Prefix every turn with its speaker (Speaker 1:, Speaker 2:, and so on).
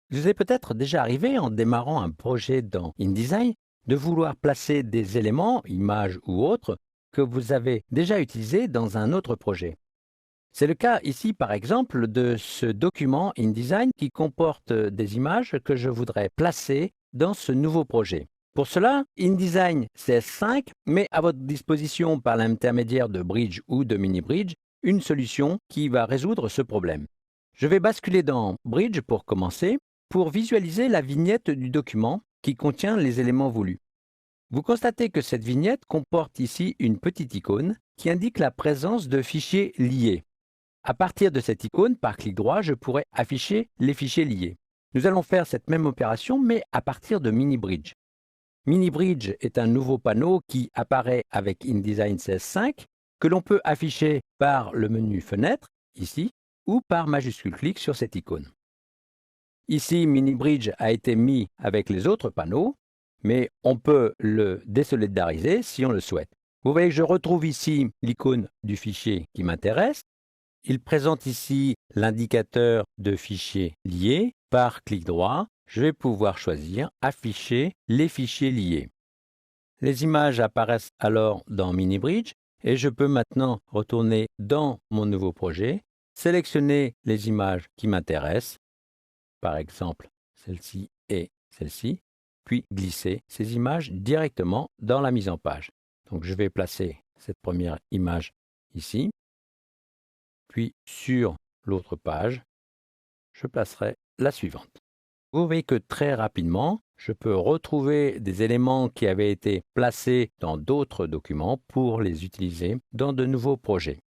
Speaker 1: Il vous est peut-être déjà arrivé en démarrant un projet dans InDesign de vouloir placer des éléments, images ou autres, que vous avez déjà utilisés dans un autre projet. C'est le cas ici par exemple de ce document InDesign qui comporte des images que je voudrais placer dans ce nouveau projet. Pour cela, InDesign CS5 met à votre disposition par l'intermédiaire de Bridge ou de MiniBridge une solution qui va résoudre ce problème. Je vais basculer dans Bridge pour commencer, pour visualiser la vignette du document qui contient les éléments voulus. Vous constatez que cette vignette comporte ici une petite icône qui indique la présence de fichiers liés. À partir de cette icône, par clic droit, je pourrais afficher les fichiers liés. Nous allons faire cette même opération, mais à partir de MiniBridge. MiniBridge est un nouveau panneau qui apparaît avec InDesign CS5, que l'on peut afficher par le menu Fenêtre, ici, ou par majuscule clic sur cette icône. Ici, MiniBridge a été mis avec les autres panneaux, mais on peut le désolidariser si on le souhaite. Vous voyez que je retrouve ici l'icône du fichier qui m'intéresse. Il présente ici l'indicateur de fichiers liés. Par clic droit, je vais pouvoir choisir Afficher les fichiers liés. Les images apparaissent alors dans MiniBridge et je peux maintenant retourner dans mon nouveau projet, sélectionner les images qui m'intéressent, par exemple celle-ci et celle-ci, puis glisser ces images directement dans la mise en page. Donc je vais placer cette première image ici, puis sur l'autre page, je placerai la suivante. Vous voyez que très rapidement, je peux retrouver des éléments qui avaient été placés dans d'autres documents pour les utiliser dans de nouveaux projets.